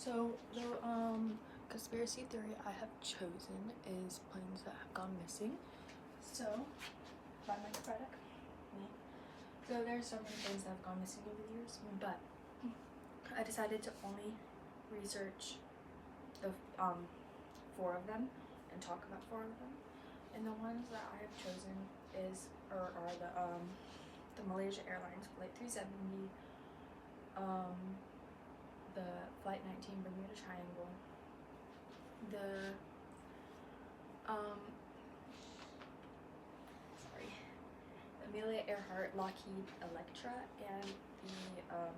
So the conspiracy theory I have chosen is planes that have gone missing. So by Mike Craddock, me. So there's so many planes that have gone missing over the years, but I decided to only research the 4 of them and talk about 4 of them. And the ones that I have chosen are the Malaysia Airlines Flight 370, the Flight 19 Bermuda Triangle, the Amelia Earhart Lockheed Electra, and the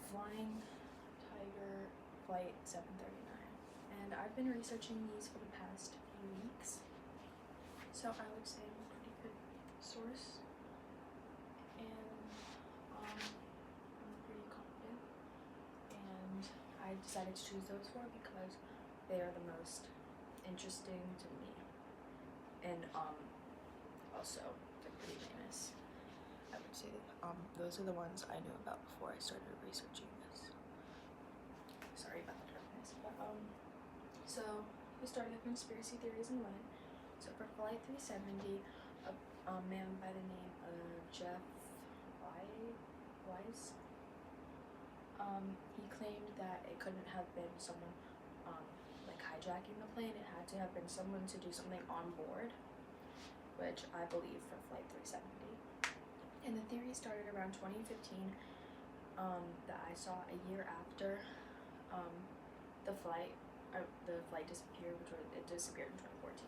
Flying Tiger Flight 739. And I've been researching these for the past few weeks, so I would say I'm a pretty good source, and I'm pretty confident. And I decided to choose those 4 because they are the most interesting to me, and also they're pretty famous. I would say those are the ones I knew about before I started researching this. Sorry about the darkness, but so we started the conspiracy theories and when. So for Flight 370, a man by the name of Jeff Wise, he claimed that it couldn't have been someone like hijacking the plane. It had to have been someone to do something on board, which I believe for Flight 370. And the theory started around 2015, that I saw a year after the flight disappeared, it disappeared in 2014.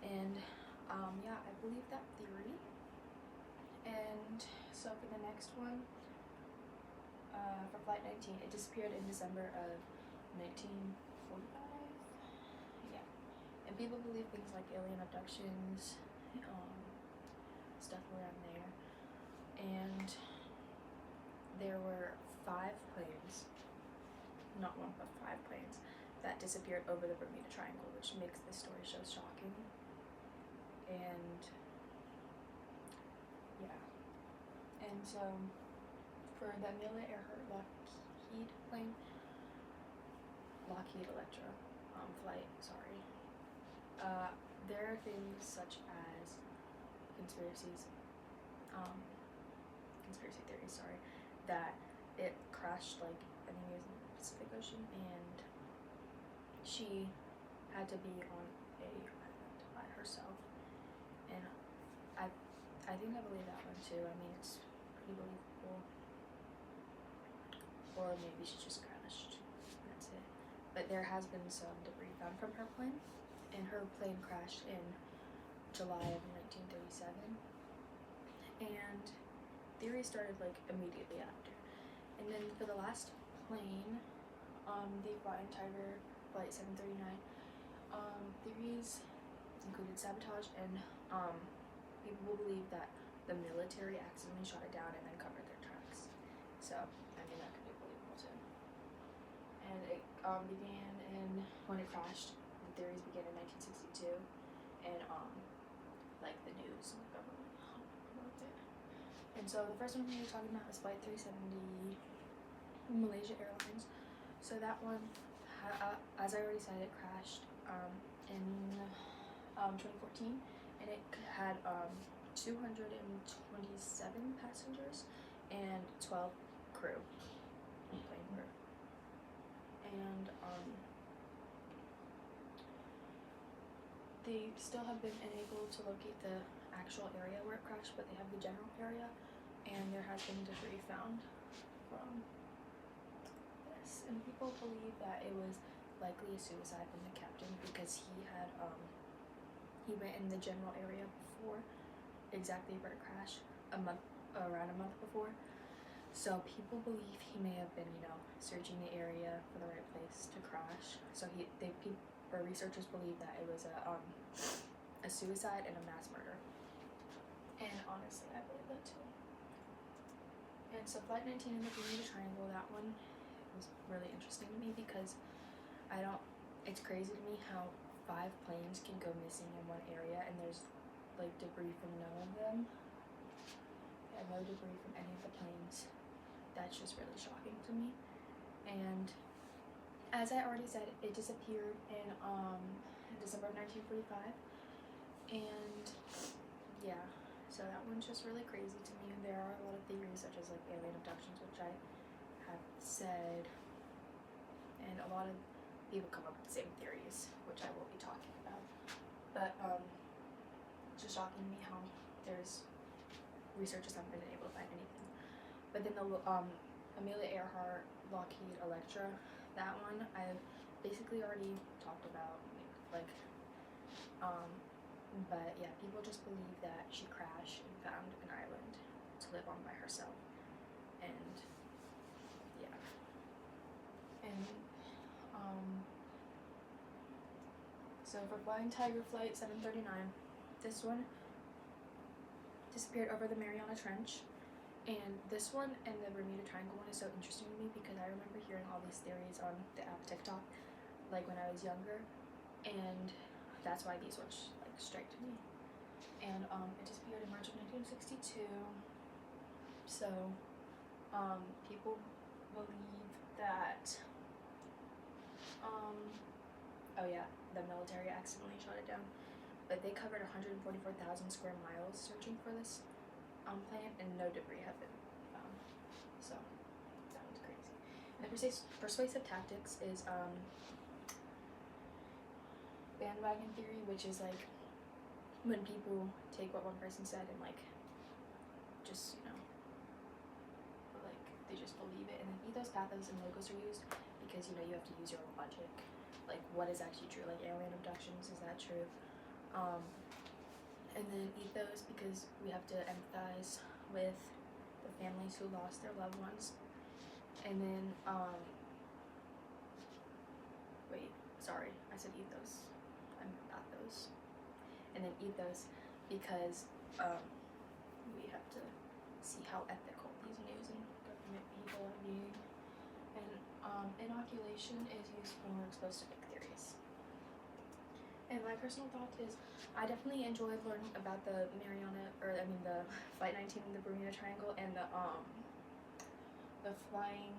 And yeah, I believe that theory. And so for the next one, for Flight 19, it disappeared in December of 1945. Yeah, and people believe things like alien abductions, stuff around there. And there were 5 planes, not 1 but 5 planes, that disappeared over the Bermuda Triangle, which makes this story so shocking. And yeah, and so for the Amelia Earhart Lockheed Electra flight, there are things such as conspiracy theories, that it crashed, like, I think it was in the Pacific Ocean, and she had to be on a island by herself. And I think I believe that one too. I mean, it's pretty believable. Or maybe she just crashed. That's it. But there has been some debris found from her plane, and her plane crashed in July of 1937. And theory started like immediately after. And then for the last plane, the Flying Tiger Flight 739, theories included sabotage, and people believe that the military accidentally shot it down and then covered their tracks. So I mean, that could be believable too. And it began when it crashed, the theories began in 1962, and like the news and the government promoted it. And so the first one we were talking about is Flight 370, Malaysia Airlines. So that one, as I already said, it crashed in 2014, and it had 227 passengers and 12 plane crew. And they still have been unable to locate the actual area where it crashed, but they have the general area, and there has been debris found from this. And people believe that it was likely a suicide from the captain, because he went in the general area before exactly where it crashed, around a month before. So people believe he may have been, searching the area for the right place to crash. So researchers believe that it was a suicide and a mass murder. And honestly, I believe that too. And so Flight 19 in the Bermuda Triangle, that one was really interesting to me, because it's crazy to me how 5 planes can go missing in one area, and there's like debris from none of them. No debris from any of the planes. That's just really shocking to me. And as I already said, it disappeared in December of 1945, and yeah, so that one's just really crazy to me. There are a lot of theories such as like alien abductions, which I have said, and a lot of people come up with the same theories, which I will be talking about. But it's just shocking to me how there's researchers haven't been able to find anything. But then the Amelia Earhart Lockheed Electra, that one I've basically already talked about, like, but yeah, people just believe that she crashed and found an island to live on by herself, and yeah, and so for Flying Tiger Flight 739, this one disappeared over the Mariana Trench. And this one and the Bermuda Triangle one is so interesting to me because I remember hearing all these theories on the app TikTok, like when I was younger, and that's why these ones like strike to me. And it disappeared in March of 1962. So people believe that oh yeah, the military accidentally shot it down, but they covered 144,000 square miles searching for this plane, and no debris have been found. So that one's crazy. And the persuasive tactics is bandwagon theory, which is like when people take what one person said and like just, you know, like they just believe it. And then ethos, pathos, and logos are used because, you know, you have to use your own logic. Like what is actually true? Like alien abductions, is that true? And then ethos because we have to empathize with the families who lost their loved ones. And then wait, sorry, I said ethos. I meant pathos. And then ethos because we have to see how ethical these news and government people are being. And inoculation is used when we're exposed to fake theories. And my personal thought is, I definitely enjoyed learning about the the Flight 19 in the Bermuda Triangle and the Flying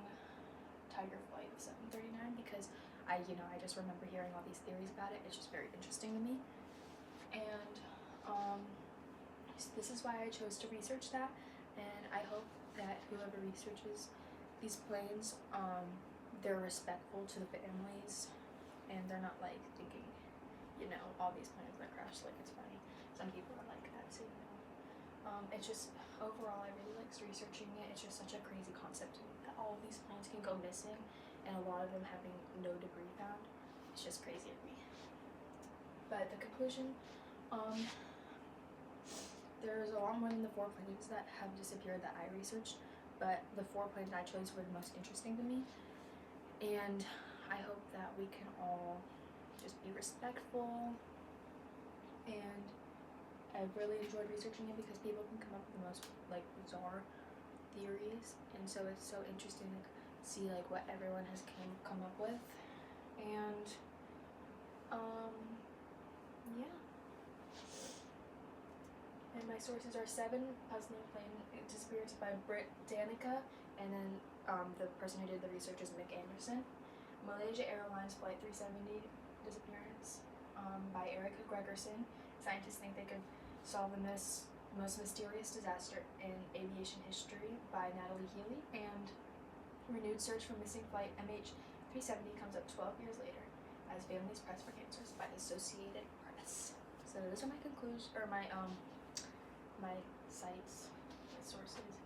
Tiger Flight 739 because I just remember hearing all these theories about it. It's just very interesting to me. And this is why I chose to research that. And I hope that whoever researches these planes, they're respectful to the families, and they're not like thinking, you know, all these planes that crash like it's funny. Some people are like that too. It's just overall I really liked researching it. It's just such a crazy concept to me that all of these planes can go missing and a lot of them having no debris found. It's just crazy to me. But the conclusion, there's a lot more than the 4 planes that have disappeared that I researched, but the 4 planes I chose were the most interesting to me. And I hope that we can all just be respectful, and I really enjoyed researching it because people can come up with the most like bizarre theories, and so it's so interesting to see like what everyone has come up with. And yeah, and my sources are 7 puzzling plane disappearances by Britt Danica, and then the person who did the research is Mick Anderson. Malaysia Airlines Flight 370 disappearance by Erica Gregerson. Scientists think they could solve the most mysterious disaster in aviation history by Natalie Healy. And renewed search for missing flight MH370 comes up 12 years later as families press for answers by Associated Press. So those are my conclusions, or my my sites, my sources.